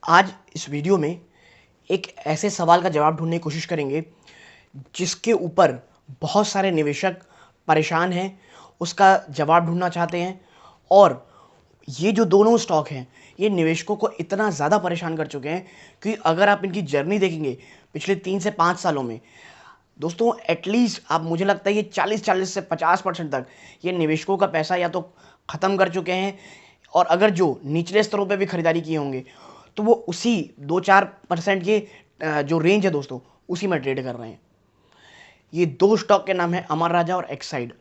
आज इस वीडियो में एक ऐसे सवाल का जवाब ढूंढने की कोशिश करेंगे जिसके ऊपर बहुत सारे निवेशक परेशान हैं, उसका जवाब ढूंढना चाहते हैं। और ये जो दोनों स्टॉक हैं ये निवेशकों को इतना ज़्यादा परेशान कर चुके हैं कि अगर आप इनकी जर्नी देखेंगे पिछले 3 से 5 सालों में, दोस्तों एटलीस्ट आप मुझे लगता है ये 40 से 50% तक ये निवेशकों का पैसा या तो ख़त्म कर चुके हैं, और अगर जो निचले स्तरों पे भी खरीदारी किए होंगे तो वो उसी 2-4% के जो रेंज है दोस्तों उसी में ट्रेड कर रहे हैं। ये दो स्टॉक के नाम है अमर राजा और एक्साइड।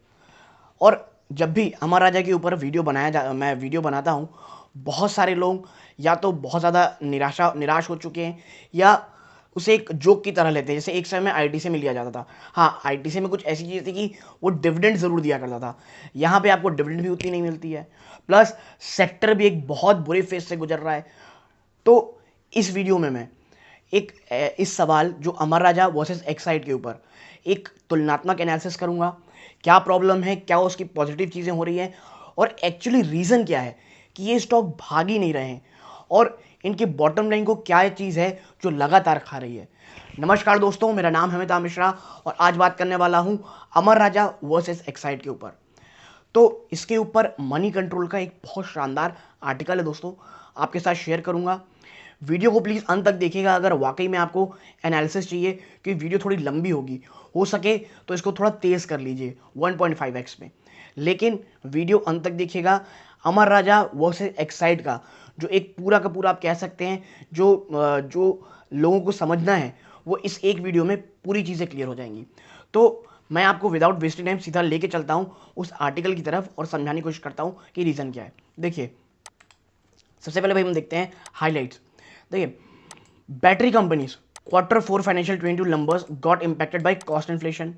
और जब भी अमर राजा के ऊपर मैं वीडियो बनाता हूँ, बहुत सारे लोग या तो बहुत ज़्यादा निराश हो चुके हैं या उसे एक जोक की तरह लेते हैं। जैसे एक समय में आईटीसी में लिया जाता था। हाँ, आईटीसी में कुछ ऐसी चीज़ थी कि वो डिविडेंड ज़रूर दिया करता था। यहाँ पे आपको डिविडेंड भी उतनी नहीं मिलती है, प्लस सेक्टर भी एक बहुत बुरे फेज से गुजर रहा है। तो इस वीडियो में मैं इस सवाल जो अमर राजा वर्सेस एक्साइड के ऊपर एक तुलनात्मक एनालिसिस करूंगा। क्या प्रॉब्लम है, क्या उसकी पॉजिटिव चीज़ें हो रही हैं, और एक्चुअली रीज़न क्या है कि ये स्टॉक भाग ही नहीं रहे हैं, और इनके बॉटम लाइन को क्या चीज़ है जो लगातार खा रही है। नमस्कार दोस्तों, मेरा नाम है अमिताभ मिश्रा और आज बात करने वाला हूं अमर राजा वर्सेस एक्साइड के ऊपर। तो इसके ऊपर मनी कंट्रोल का एक बहुत शानदार आर्टिकल है दोस्तों, आपके साथ शेयर करूंगा। वीडियो को प्लीज़ अंत तक देखिएगा अगर वाकई में आपको एनालिसिस चाहिए, क्योंकि वीडियो थोड़ी लंबी होगी। हो सके तो इसको थोड़ा तेज़ कर लीजिए 1.5x में, लेकिन वीडियो अंत तक देखिएगा। अमर राजा वर्सेस एक्साइड का जो एक पूरा का पूरा आप कह सकते हैं जो लोगों को समझना है वो इस एक वीडियो में पूरी चीज़ें क्लियर हो जाएंगी। तो मैं आपको विदाउट वेस्टिंग टाइम सीधा लेके चलता हूँ उस आर्टिकल की तरफ और समझाने की कोशिश करता हूँ कि रीज़न क्या है। देखिए, सबसे पहले भाई हम देखते हैं हाइलाइट्स। देखिए, battery companies Q4 financial 22 numbers got impacted by cost inflation.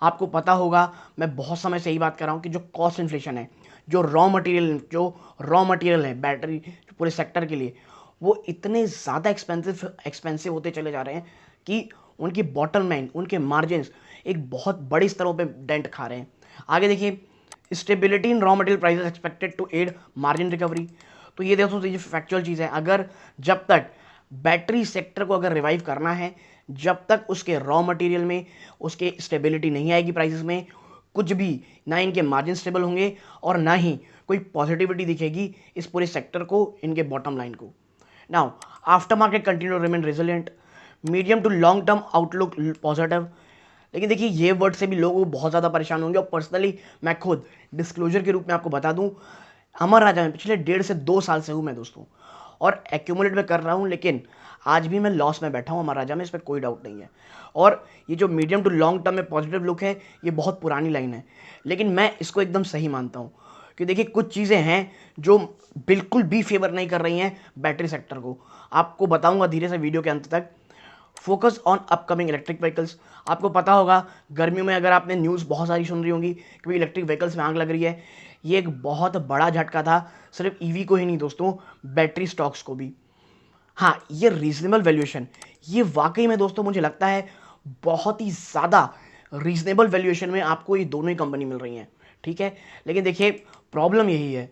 आपको पता होगा, मैं बहुत समय से यही बात कर रहा हूँ कि जो कॉस्ट इन्फ्लेशन है, जो रॉ मटेरियल है बैटरी पूरे सेक्टर के लिए, वो इतने ज़्यादा एक्सपेंसिव होते चले जा रहे हैं कि उनकी बॉटम लाइन, उनके मार्जिन एक बहुत बड़े स्तरों पे डेंट खा रहे हैं। आगे देखिए, stability in raw material prices expected to aid margin recovery. तो ये देखो, ये फैक्चुअल चीज़ है। अगर जब तक बैटरी सेक्टर को अगर रिवाइव करना है, जब तक उसके रॉ मटेरियल में उसके स्टेबिलिटी नहीं आएगी, प्राइसेस में कुछ भी, ना इनके मार्जिन स्टेबल होंगे और ना ही कोई पॉजिटिविटी दिखेगी इस पूरे सेक्टर को, इनके बॉटम लाइन को। Now aftermarket continue remain resilient, medium to long term outlook positive. लेकिन देखिए, ये वर्ड से भी लोग बहुत ज़्यादा परेशान होंगे, और पर्सनली मैं खुद डिस्क्लोजर के रूप में आपको बता दूं, अमर राजा में पिछले 1.5 से 2 साल से हूँ मैं दोस्तों, और एक्यूमुलेट में कर रहा हूँ, लेकिन आज भी मैं लॉस में बैठा हूँ अमर राजा में, इस पर कोई डाउट नहीं है। और ये जो मीडियम टू लॉन्ग टर्म में पॉजिटिव लुक है, ये बहुत पुरानी लाइन है, लेकिन मैं इसको एकदम सही मानता हूँ कि देखिए कुछ चीज़ें हैं जो बिल्कुल भी फेवर नहीं कर रही हैं बैटरी सेक्टर को। आपको बताऊंगा धीरे से वीडियो के अंत तक। Focus on upcoming electric vehicles. आपको पता होगा, गर्मियों में अगर आपने न्यूज़ बहुत सारी सुन रही होंगी कि भाई इलेक्ट्रिक व्हीकल्स में आग लग रही है, ये एक बहुत बड़ा झटका था, सिर्फ ईवी को ही नहीं दोस्तों, बैटरी स्टॉक्स को भी। हाँ, ये रीजनेबल वैल्यूएशन, ये वाकई में दोस्तों मुझे लगता है बहुत ही ज़्यादा रीजनेबल वैल्यूएशन में आपको ये दोनों ही कंपनी मिल रही हैं, ठीक है। लेकिन देखिए, प्रॉब्लम यही है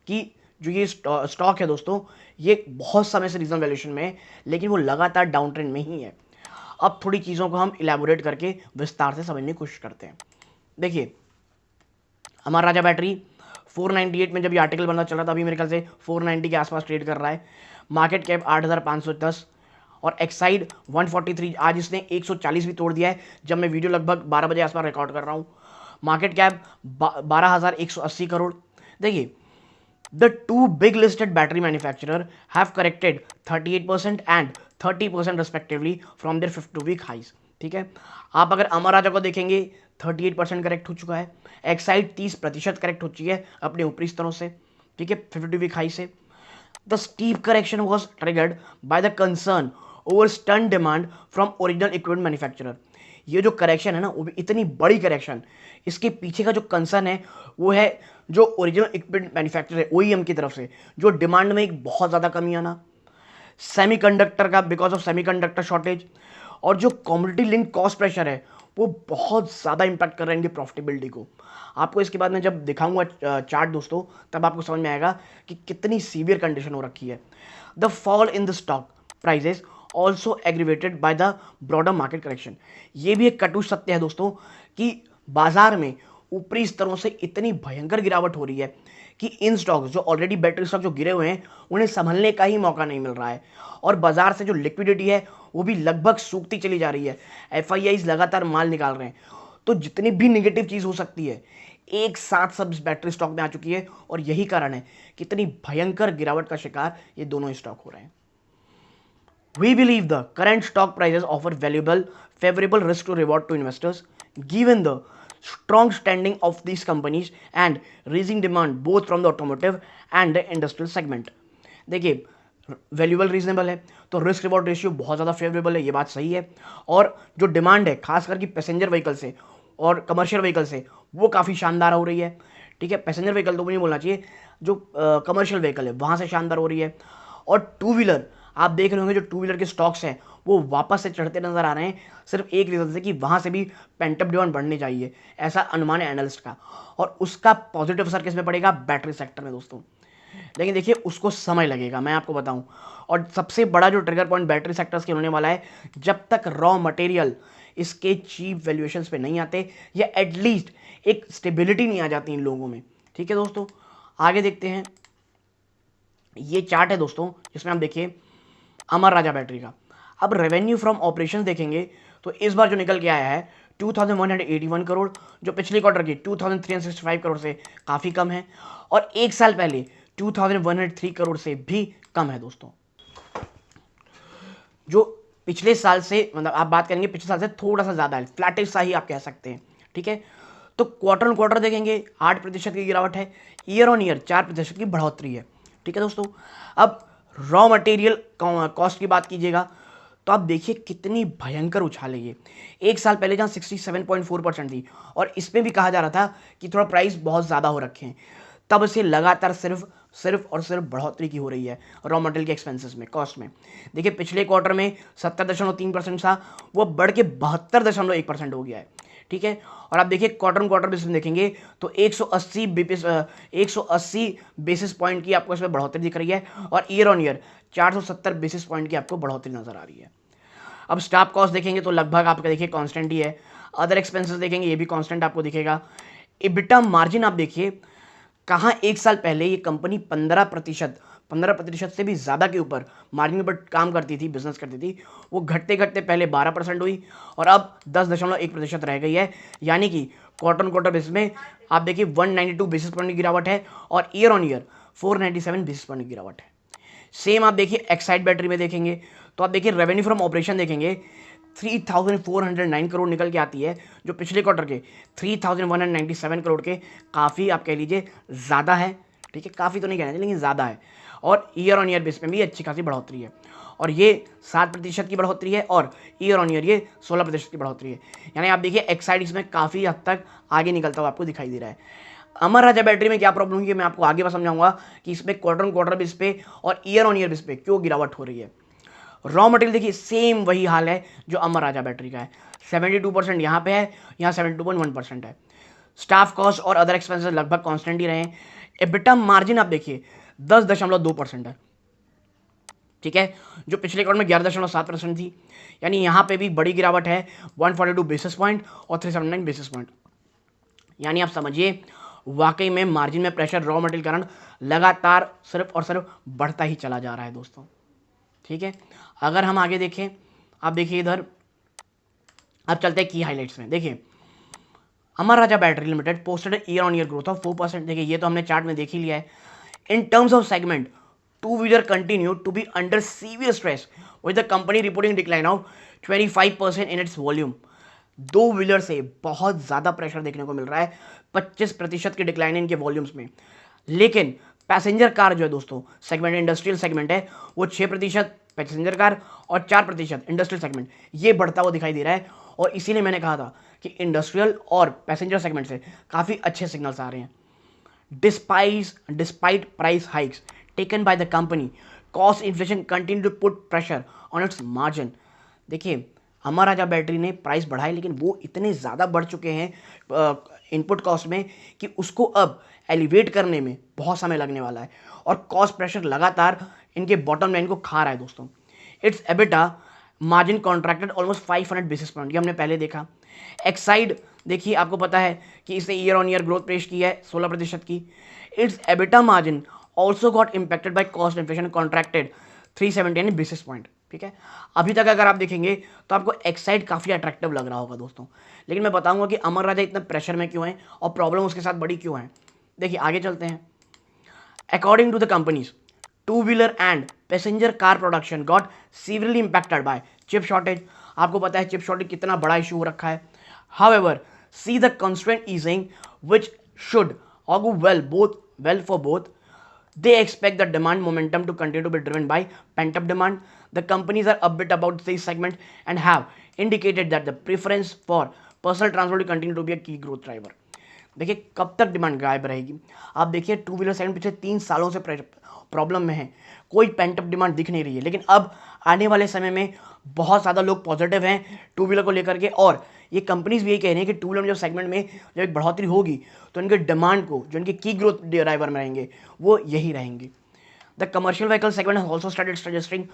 कि जो ये स्टॉक है दोस्तों, ये बहुत समय से रीजनेबल वैल्यूएशन में है, लेकिन वो लगातार डाउन ट्रेंड में ही है। अब थोड़ी चीज़ों को हम इलेबोरेट करके विस्तार से समझने की कोशिश करते हैं। देखिए, अमर राजा बैटरी 498 में जब ये आर्टिकल बनना चला था, अभी मेरे ख्याल से 490 के आसपास ट्रेड कर रहा है। मार्केट कैप 8510, और एक्साइड 143। आज इसने 140 भी तोड़ दिया है जब मैं वीडियो लगभग 12 बजे आसपास रिकॉर्ड कर रहा हूँ। Market cap 12,180 crore. देखिए, the two big listed battery manufacturer have corrected 38% and 30% respectively from their 52-week highs, ठीक है। आप अगर अमर राजा को देखेंगे, 38% करेक्ट हो चुका है। एक्साइड 30% करेक्ट हो चुकी है अपने ऊपरी स्तरों से, ठीक है, 52-week हाई से। The steep correction was triggered by the concern over stun demand from original equipment manufacturer. ये जो करेक्शन है ना, वो भी इतनी बड़ी करेक्शन, इसके पीछे का जो कंसर्न है वो है जो ओरिजिनल इक्विपमेंट मैन्युफैक्चरर है ओईएम की तरफ से, जो डिमांड में एक बहुत ज़्यादा कमी आना, सेमीकंडक्टर का, बिकॉज ऑफ सेमीकंडक्टर शॉर्टेज, और जो कमोडिटी लिंक कॉस्ट प्रेशर है वो बहुत ज़्यादा इम्पैक्ट कर रहे हैं इनकी प्रॉफिटेबिलिटी को। आपको इसके बाद में जब दिखाऊंगा चार्ट दोस्तों, तब आपको समझ में आएगा कि कितनी सीवियर कंडीशन हो रखी है। The fall in the stock prices also aggravated by the broader market correction. ये भी एक कटु सत्य है दोस्तों कि बाजार में ऊपरी स्तरों से इतनी भयंकर गिरावट हो रही है कि इन स्टॉक्स जो ऑलरेडी बैटरी स्टॉक जो गिरे हुए हैं उन्हें संभलने का ही मौका नहीं मिल रहा है, और बाजार से जो लिक्विडिटी है वो भी लगभग सूखती चली जा रही है। एफआईआईज लगातार माल निकाल रहे हैं। तो जितनी भी निगेटिव चीज़ हो सकती है एक साथ सब इस बैटरी स्टॉक में आ चुकी है, और यही कारण है कि इतनी भयंकर गिरावट का शिकार ये दोनों स्टॉक हो रहे हैं। We believe the current stock prices offer favorable risk to reward to investors, given the strong standing of these companies and rising demand both from the automotive and the industrial segment. देखिए, valuable reasonable है तो risk reward ratio बहुत ज़्यादा favourable है, ये बात सही है। और जो डिमांड है खास करके पैसेंजर व्हीकल से और कमर्शियल व्हीकल से, वो काफ़ी शानदार हो रही है। ठीक है, पैसेंजर व्हीकल तो नहीं बोलना चाहिए, जो कमर्शियल व्हीकल है वहाँ से शानदार हो रही है। और टू व्हीलर आप देख रहे होंगे जो टू व्हीलर के स्टॉक्स हैं वो वापस से चढ़ते नजर आ रहे हैं, सिर्फ एक रीज़न से कि वहाँ से भी पेंटअप डिमांड बढ़नी चाहिए, ऐसा अनुमान है एनालिस्ट का। और उसका पॉजिटिव असर किस में पड़ेगा? बैटरी सेक्टर में दोस्तों। लेकिन देखिए उसको समय लगेगा, मैं आपको बताऊं। और सबसे बड़ा जो ट्रिगर पॉइंट बैटरी सेक्टर्स के होने वाला है, जब तक रॉ मटेरियल इसके चीप वैल्यूएशंस पे नहीं आते या एटलीस्ट एक स्टेबिलिटी नहीं आ जाती इन लोगों में। ठीक है दोस्तों, आगे देखते हैं। ये चार्ट है दोस्तों जिसमें हम देखिए अमर राजा बैटरी का। अब रेवेन्यू फ्रॉम ऑपरेशंस देखेंगे तो इस बार जो निकल के आया है 2181 करोड़, जो पिछले क्वार्टर की 2365 करोड़ से काफ़ी कम है, और एक साल पहले 2103 करोड़ से भी कम है दोस्तों। जो पिछले साल से, मतलब आप बात करेंगे पिछले साल से थोड़ा सा ज़्यादा है, फ्लैटिश सा ही आप कह सकते हैं। ठीक है, तो क्वार्टर ऑन क्वार्टर देखेंगे 8% की गिरावट है, ईयर ऑन ईयर 4% की बढ़ोतरी है। ठीक है दोस्तों, अब रॉ मटेरियल कॉस्ट की बात कीजिएगा तो आप देखिए कितनी भयंकर उछाल है ये। एक साल पहले जहाँ 67.4% थी और इसमें भी कहा जा रहा था कि थोड़ा प्राइस बहुत ज़्यादा हो रखे हैं, तब से लगातार सिर्फ और सिर्फ बढ़ोतरी की हो रही है रॉ मटेरियल के एक्सपेंसेस में, कॉस्ट में। देखिए पिछले क्वार्टर में 70.3% था, वो बढ़ के 72.1% हो गया है। ठीक है, और आप देखिए क्वार्टर क्वार्टर बेसिस में देखेंगे तो 180 बेसिस पॉइंट की आपको इसमें बढ़ोतरी दिख रही है, और year on year 470 basis point की आपको बढ़ोतरी नजर आ रही है। अब स्टाफ कॉस्ट देखेंगे तो लगभग आपका देखिए कांस्टेंट ही है। अदर एक्सपेंसेस देखेंगे ये भी कांस्टेंट आपको दिखेगा। इबिटा मार्जिन आप देखिए कहाँ एक साल पहले ये कंपनी 15% से भी ज़्यादा के ऊपर मार्जिन पर काम करती थी, बिजनेस करती थी, वो घटते घटते पहले 12% हुई और अब 10.1% रह गई है। यानी कि क्वार्टर ऑन क्वार्टर बेसिस में आप देखिए 192 बेसिस पॉइंट की गिरावट है, और year on year 497 basis point की गिरावट है। सेम आप देखिए एक्साइड बैटरी में देखेंगे तो आप देखिए रेवेन्यू फ्रॉम ऑपरेशन देखेंगे 3409 करोड़ निकल के आती है, जो पिछले क्वार्टर के 3197 करोड़ के काफ़ी आप कह लीजिए ज़्यादा है। ठीक है, काफ़ी तो नहीं कहना चाहिए लेकिन ज़्यादा है, और ईयर ऑन ईयर बेस में भी अच्छी खासी बढ़ोतरी है, और ये 7% की बढ़ोतरी है, और ईयर ऑन ईयर ये 16% की बढ़ोतरी है। यानी आप देखिए एक्साइड इसमें काफ़ी हद तक आगे निकलता हुआ आपको दिखाई दे रहा है। अमर राजा बैटरी में क्या प्रॉब्लम हुई मैं आपको आगे बस समझाऊंगा कि इसमें क्वार्टर ऑन क्वार्टर बेस पे और ईयर ऑन ईयर बेस पे क्यों गिरावट हो रही है। रॉ मटेरियल देखिए सेम वही हाल है जो अमर राजा बैटरी का है, 72% यहाँ पे है, यहाँ 72.1% है। स्टाफ कॉस्ट और अदर एक्सपेंसेस लगभग कांस्टेंट ही रहे हैं। एबिटा मार्जिन आप देखिए 10.2% है। ठीक है, जो पिछले क्वार्टर में 11.7% थी, यानी यहाँ पे भी बड़ी गिरावट है, 142 बेसिस पॉइंट और 379 बेसिस पॉइंट। यानी आप समझिए वाकई में मार्जिन में प्रेशर रॉ मटेरियल कारण लगातार सिर्फ और सिर्फ बढ़ता ही चला जा रहा है दोस्तों। ठीक है, अगर हम आगे देखें, आप देखिए इधर, अब चलते हैं की हाइलाइट्स में। देखिए Amara Raja battery limited posted year on year growth of 4%। देखिए ये तो हमने चार्ट में देख ही लिया है। In terms of segment, two wheeler continue to be under severe stress with the company reporting decline of 25% in its volume. दो व्हीलर से बहुत ज़्यादा प्रेशर देखने को मिल रहा है, 25% की डिक्लाइन है इनके वॉल्यूम्स में। लेकिन पैसेंजर कार जो है दोस्तों सेगमेंट, इंडस्ट्रियल सेगमेंट है, वो 6% पैसेंजर कार और 4% इंडस्ट्रियल सेगमेंट, ये बढ़ता हुआ दिखाई दे रहा है। और इसीलिए मैंने कहा था कि इंडस्ट्रियल और पैसेंजर सेगमेंट से काफ़ी अच्छे सिग्नल्स आ रहे हैं। Despite price hikes taken by the company, cost inflation continue to put pressure on its margin. देखिए अमर राजा बैटरी ने प्राइस बढ़ाए, लेकिन वो इतने ज़्यादा बढ़ चुके हैं इनपुट कॉस्ट में कि उसको अब एलिवेट करने में बहुत समय लगने वाला है, और कॉस्ट प्रेशर लगातार इनके बॉटम लाइन को खा रहा है दोस्तों। It's EBITDA margin contracted almost 500 basis point, ये हमने पहले देखा। एक्साइड देखिए, आपको पता है कि इसने ईयर ऑन ईयर ग्रोथ पेश की है 16% की। It's EBITDA margin also got impacted by cost inflation, contracted 379 basis point. ठीक है, अभी तक अगर आप देखेंगे तो आपको एक्साइड काफ़ी अट्रैक्टिव लग रहा होगा दोस्तों, लेकिन मैं बताऊंगा कि अमर राजा इतना प्रेशर में क्यों है और प्रॉब्लम उसके साथ बड़ी क्यों है। देखिए आगे चलते हैं। According to the companies, two-wheeler and passenger car production got severely impacted by chip shortage. आपको पता है chip shortage कितना बड़ा इशू हो रखा है। However, see the constraint easing, which should augur well for both. They expect the demand momentum to continue to be driven by pent-up demand. The companies are upbeat about this segment and have indicated that the preference for personal transport will continue to be a key growth driver. देखिए कब तक demand गायब रहेगी। आप देखिए two wheeler segment पिछले 3 सालों से प्रॉब्लम में है, कोई पेंटअप डिमांड दिख नहीं रही है, लेकिन अब आने वाले समय में बहुत ज़्यादा लोग पॉजिटिव हैं टू व्हीलर को लेकर के, और ये कंपनीज भी यही कह रही हैं कि टू व्हीलर जो सेगमेंट में जब एक बढ़ोतरी होगी तो इनके डिमांड को, जो इनके की ग्रोथ ड्राइवर में रहेंगे, वो यही रहेंगे। The commercial vehicle segment has also started suggesting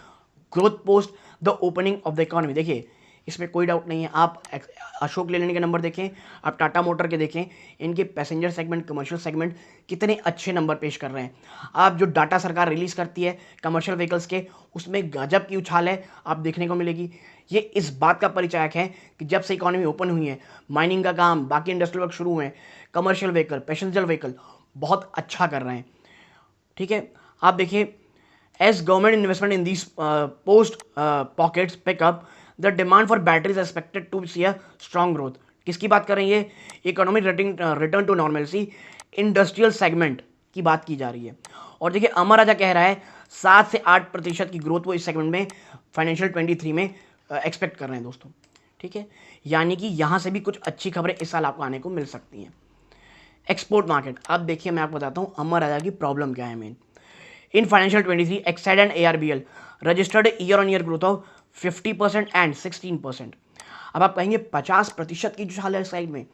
growth post the opening of the economy. देखिए इसमें कोई डाउट नहीं है, आप अशोक लेलैंड के नंबर देखें, आप टाटा मोटर के देखें, इनके पैसेंजर सेगमेंट, कमर्शियल सेगमेंट कितने अच्छे नंबर पेश कर रहे हैं। आप जो डाटा सरकार रिलीज़ करती है कमर्शियल व्हीकल्स के, उसमें गजब की उछाल है आप देखने को मिलेगी। ये इस बात का परिचायक है कि जब से इकोनॉमी ओपन हुई है, माइनिंग का काम, बाकी इंडस्ट्रियल वर्क शुरू हुए हैं, कमर्शियल व्हीकल, पैसेंजर व्हीकल बहुत अच्छा कर रहे हैं। ठीक है, आप देखिए as government investment in these post pockets pick up, the demand for batteries is expected to see a strong growth. किसकी बात कर रही है? Economic return to normalcy, industrial segment की बात की जा रही है। और देखिए अमर राजा कह रहा है 7 से 8% की ग्रोथ वो इस सेगमेंट में फाइनेंशियल 23 में एक्सपेक्ट कर रहे हैं दोस्तों। ठीक है, यानी कि यहाँ से भी कुछ अच्छी खबरें इस साल आपको आने को मिल सकती हैं। एक्सपोर्ट मार्केट, अब देखिए मैं आपको बताता हूँ अमर राजा की प्रॉब्लम क्या है main. In financial 23, Exide and ARBL registered a year-on-year growth of 50% and 16%. अब आप कहेंगे 50% की जो हाल है साइड में,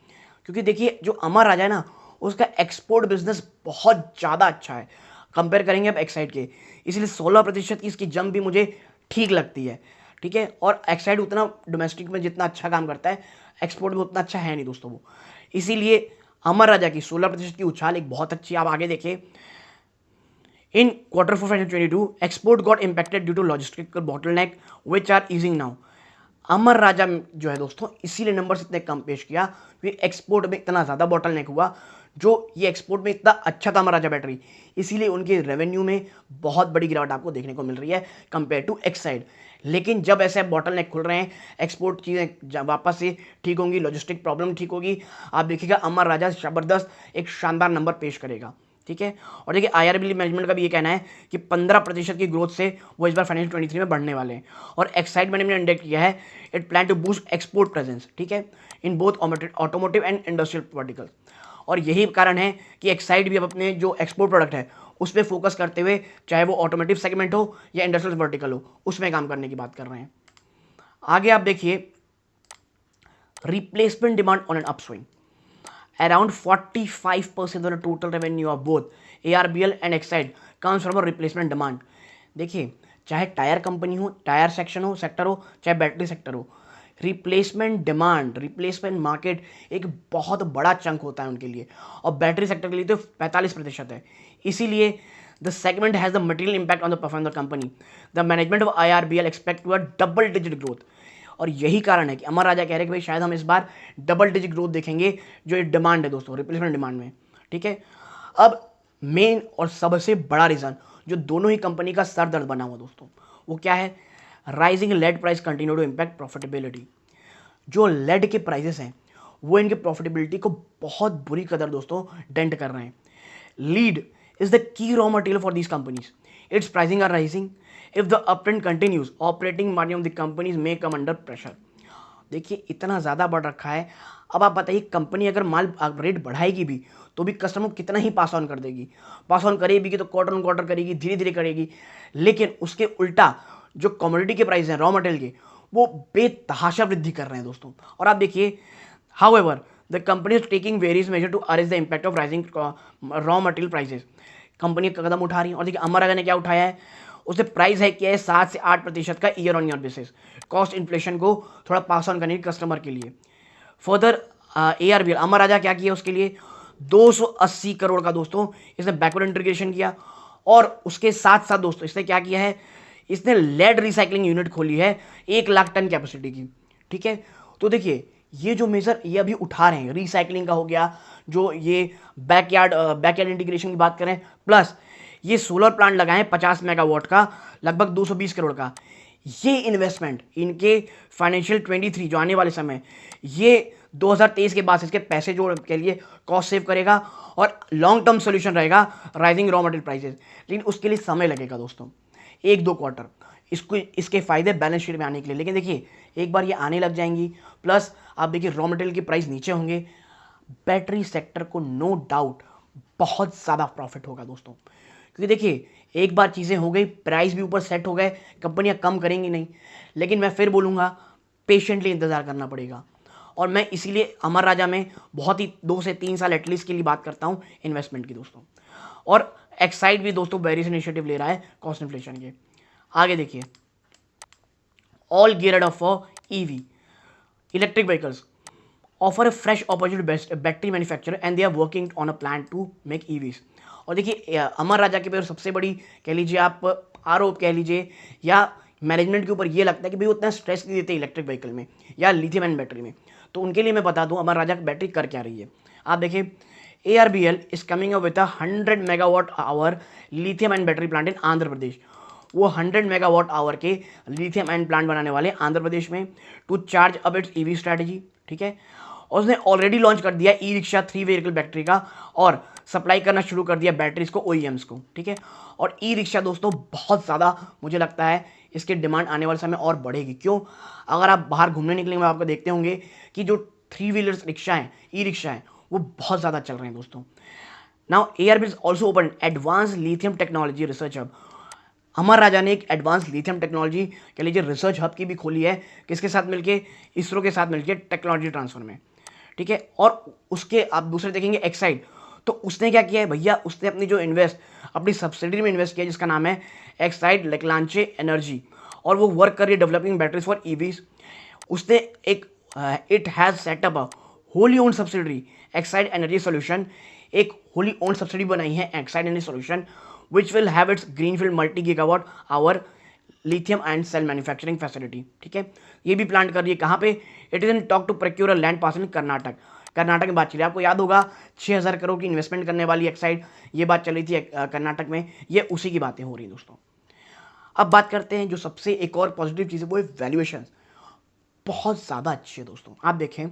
क्योंकि देखिए जो अमर राजा है ना, उसका एक्सपोर्ट बिजनेस बहुत ज़्यादा अच्छा है कंपेयर करेंगे आप एक्साइड के, इसलिए 16% की इसकी जंप भी मुझे ठीक लगती है। ठीक है, और एक्साइड उतना डोमेस्टिक में जितना अच्छा काम करता है, एक्सपोर्ट में उतना अच्छा है नहीं दोस्तों वो, इसीलिए अमर राजा की 16% की उछाल एक बहुत अच्छी। आप आगे देखिए, in quarter 4 2022, export got impacted due to logistical bottleneck which are easing now. अमर राजा जो है दोस्तों इसीलिए नंबर इतने कम पेश किया क्योंकि एक्सपोर्ट में इतना ज़्यादा बॉटलनेक हुआ, जो ये एक्सपोर्ट में इतना अच्छा था अमर राजा बैटरी, इसीलिए उनके रेवेन्यू में बहुत बड़ी गिरावट आपको देखने को मिल रही है कंपेयर टू एक्साइड। लेकिन जब ऐसे बॉटलनेक खुल रहे हैं, एक्सपोर्ट चीज़ें वापस से ठीक होंगी, लॉजिस्टिक प्रॉब्लम ठीक होगी, आप देखिएगा अमर राजा ज़बरदस्त एक शानदार नंबर पेश करेगा। ठीक है, और देखिए आईआरबीएल मैनेजमेंट का भी ये कहना है कि 15% की ग्रोथ से वो इस बार फाइनेंशियल 23 में बढ़ने वाले हैं, और एक्साइड मैनेजमेंट ने इंडेक्ट किया है it plan to boost export presence. ठीक है, in both automotive and industrial vertical, और यही कारण है कि एक्साइड भी अब अपने जो एक्सपोर्ट प्रोडक्ट है उस पर फोकस करते हुए, चाहे वो ऑटोमोटिव सेगमेंट हो या इंडस्ट्रियल वर्टिकल हो, उसमें काम करने की बात कर रहे हैं। आगे आप देखिए, replacement demand on an upswing, around 45% of the total revenue of both ARBL and Exide comes from a replacement demand. देखिए चाहे टायर कंपनी हो, टायर सेक्शन हो, सेक्टर हो, चाहे बैटरी सेक्टर हो, रिप्लेसमेंट डिमांड, रिप्लेसमेंट मार्केट एक बहुत बड़ा चंक होता है उनके लिए, और बैटरी सेक्टर के लिए तो 45% है। इसीलिए the segment has the material impact on the performance of the company. The management of IRBL expect to a double digit growth, और यही कारण है कि अमर राजा कह रहे हैं कि भाई शायद हम इस बार डबल डिजिट ग्रोथ देखेंगे, जो ये डिमांड है दोस्तों रिप्लेसमेंट डिमांड में। ठीक है, अब मेन और सबसे बड़ा रीज़न जो दोनों ही कंपनी का सर दर्द बना हुआ दोस्तों, वो क्या है? Rising lead price continue to impact profitability. जो लेड के प्राइसेस हैं वो इनके प्रॉफिटेबिलिटी को बहुत बुरी कदर दोस्तों डेंट कर रहे हैं। Lead is the key raw material for these companies, its pricing are rising, if the uptrend continues operating margin of the companies may come under pressure. देखिए इतना ज़्यादा बढ़ रखा है, अब आप बताइए कंपनी अगर माल रेट बढ़ाएगी भी तो भी कस्टमर को कितना ही पास ऑन कर देगी, पास ऑन करेगी कि तो क्वार्टर ऑन क्वार्टर करेगी, धीरे धीरे करेगी, लेकिन उसके उल्टा जो कमोडिटी के प्राइस हैं रॉ मटेरियल के, वो बेतहाशा वृद्धि कर रहे हैं दोस्तों। और आप देखिए, however the company is taking various measure to arrest the impact of rising raw material prices. Company कदम उठा रही है। और देखिए अमर राजा ने क्या उठाया है, उसने प्राइस हाइक किया है 7 से 8% का year on year basis, cost inflation को थोड़ा पास ऑन करने के कस्टमर के लिए। फर्दर ARBL अमर राजा क्या किया, उसके लिए 280 करोड़ का दोस्तों इसने बैकवर्ड इंटीग्रेशन किया। और उसके साथ साथ दोस्तों इसने क्या किया है, इसने लेड रिसाइकलिंग यूनिट खोली है 1 लाख टन कैपेसिटी की। ठीक है, तो देखिए ये जो मेजर ये अभी उठा रहे हैं, रिसाइकलिंग का हो गया, जो ये बैकयार्ड इंटीग्रेशन की बात करें, प्लस ये सोलर प्लांट लगाए 50 मेगावाट का, लगभग 220 करोड़ का। ये इन्वेस्टमेंट इनके फाइनेंशियल 23 जो आने वाले समय, ये 2023 के बाद से इसके पैसे जो के लिए कॉस्ट सेव करेगा और लॉन्ग टर्म सोल्यूशन रहेगा राइजिंग रॉ मटेरियल प्राइसेस। लेकिन उसके लिए समय लगेगा दोस्तों, 1-2 क्वार्टर इसको, इसके फायदे बैलेंस शीट में आने के लिए। लेकिन देखिए एक बार ये आने लग जाएंगी, प्लस आप देखिए रॉ मटेरियल की प्राइस नीचे होंगे, बैटरी सेक्टर को नो डाउट बहुत ज़्यादा प्रॉफिट होगा दोस्तों। क्योंकि देखिए एक बार चीज़ें हो गई, प्राइस भी ऊपर सेट हो गए, कंपनियां कम करेंगी नहीं। लेकिन मैं फिर बोलूँगा पेशेंटली इंतज़ार करना पड़ेगा। और मैं इसीलिए अमर राजा में बहुत ही 2 से 3 साल एटलीस्ट के लिए बात करता हूँ इन्वेस्टमेंट की दोस्तों। और एक्साइड भी दोस्तों वेरियस इनिशिएटिव ले रहा है कॉस्ट इन्फ्लेशन के। आगे देखिए, all geared up for EV electric vehicles offer a fresh opportunity battery manufacturer and they are working on a plan to make EVs। और देखिए अमर राजा के ऊपर सबसे बड़ी कह लीजिए आप आरोप कह लीजिए या मैनेजमेंट के ऊपर ये लगता है कि भाई उतना स्ट्रेस नहीं देते इलेक्ट्रिक व्हीकल में या लिथियम आयन बैटरी में। तो उनके लिए मैं बता दूं अमर राजा की बैटरी कर क्या रही है। आप देखिए ARBL is coming up with 100 megawatt hour lithium ion battery plant in Andhra Pradesh. वो 100 मेगावाट आवर के लिथियम आयन प्लांट बनाने वाले आंध्र प्रदेश में to charge up its EV strategy. ठीक है, और उसने ऑलरेडी लॉन्च कर दिया ई-रिक्शा 3 व्हीकल बैटरी का और सप्लाई करना शुरू कर दिया बैटरीज को OEMs को। ठीक है, और ई-रिक्शा दोस्तों बहुत ज़्यादा मुझे लगता है इसकी डिमांड आने वाले समय और बढ़ेगी। क्यों, अगर आप बाहर घूमने निकलेंगे आपको देखते होंगे कि जो 3 व्हीलर्स रिक्शा हैं, ई-रिक्शा हैं, वो बहुत ज़्यादा चल रहे हैं दोस्तों। Now ARBL is also open advance lithium technology research hub. Amara Raja ने एक एडवांस लिथियम टेक्नोलॉजी कह लीजिए रिसर्च हब की भी खोली है, किसके साथ मिलके, इसरो के साथ मिलके टेक्नोलॉजी ट्रांसफर में। ठीक है, और उसके आप दूसरे देखेंगे एक्साइड, तो उसने क्या किया है भैया, उसने अपनी जो अपनी सब्सिडरी में इन्वेस्ट किया जिसका नाम है एक्साइड लेक्लांचे एनर्जी, और वो वर्क कर रही है डेवलपिंग बैटरीज फॉर EVs। उसने एक it has setup a wholly owned subsidiary Exide energy solution, एक होली ओन्ड सब्सिडी बनाई है Exide energy solution which will have its greenfield multi gigawatt hour lithium ion cell manufacturing facility. ठीक है, ये भी plant कर रही है कहाँ पे, it is in talk to procure a land parcel in Karnataka. Karnataka में बात चली, आपको याद होगा 6000 करोड़ की इन्वेस्टमेंट करने वाली एक्साइड, ये बात चल रही थी कर्नाटक में, ये उसी की बातें हो रही हैं दोस्तों। अब बात करते हैं जो सबसे एक और पॉजिटिव चीज़ है, वो है वैल्यूएशन बहुत ज़्यादा अच्छी है दोस्तों। आप देखें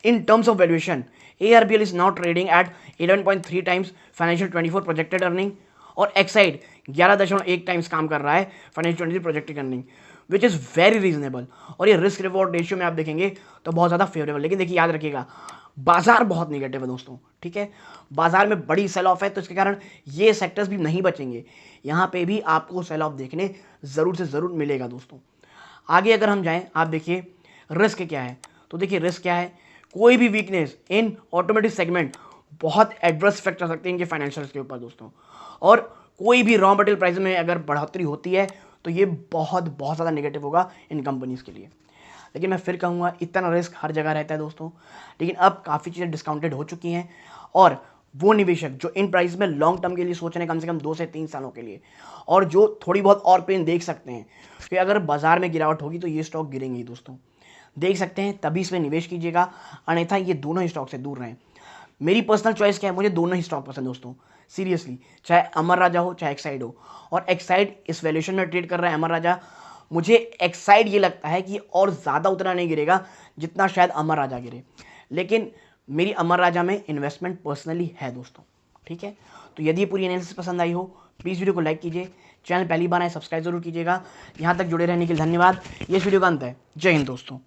इन terms of valuation ARBL is now trading at 11.3 times financial 24 projected earning, और एक्साइड 11.1 टाइम्स काम कर रहा है financial 23 projected earning, which is very reasonable. और ये रिस्क रिवॉर्ड रेशियो में आप देखेंगे तो बहुत ज़्यादा फेवरेबल। लेकिन देखिए याद रखिएगा बाजार बहुत निगेटिव है दोस्तों। ठीक है, बाजार में बड़ी सेल ऑफ है, तो इसके कारण ये सेक्टर्स भी नहीं बचेंगे, यहाँ पे भी आपको सेल ऑफ देखने ज़रूर से ज़रूर मिलेगा दोस्तों। आगे अगर हम जाएं, आप देखिए रिस्क क्या है, तो देखिए रिस्क क्या है, कोई भी वीकनेस इन ऑटोमेटिक सेगमेंट बहुत एडवर्स इफेक्ट कर सकते हैं इनके फाइनेंशियल्स के ऊपर दोस्तों। और कोई भी रॉ मटेरियल प्राइस में अगर बढ़ोतरी होती है तो ये बहुत बहुत ज़्यादा नेगेटिव होगा इन कंपनीज़ के लिए। लेकिन मैं फिर कहूँगा इतना रिस्क हर जगह रहता है दोस्तों, लेकिन अब काफ़ी चीज़ें डिस्काउंटेड हो चुकी हैं, और वो निवेशक जो इन प्राइस में लॉन्ग टर्म के लिए सोच रहे हैं कम से कम 2 से 3 सालों के लिए, और जो थोड़ी बहुत और पेन देख सकते हैं कि अगर बाजार में गिरावट होगी तो ये स्टॉक गिरेंगे ही दोस्तों, देख सकते हैं, तभी इसमें निवेश कीजिएगा, अन्यथा ये दोनों ही स्टॉक से दूर रहें। मेरी पर्सनल चॉइस क्या है, मुझे दोनों ही स्टॉक पसंद दोस्तों सीरियसली, चाहे अमर राजा हो चाहे एक्साइड हो। और एक्साइड इस वैल्यूएशन में ट्रेड कर रहा है अमर राजा, मुझे एक्साइड ये लगता है कि और ज़्यादा उतना नहीं गिरेगा जितना शायद अमर राजा गिरे, लेकिन मेरी अमर राजा में इन्वेस्टमेंट पर्सनली है दोस्तों। ठीक है, तो यदि ये पूरी एनालिसिस पसंद आई हो प्लीज़ वीडियो को लाइक कीजिए, चैनल पहली बार आए सब्सक्राइब जरूर कीजिएगा। यहाँ तक जुड़े रहने के लिए धन्यवाद। ये वीडियो का अंत है। जय हिंद दोस्तों।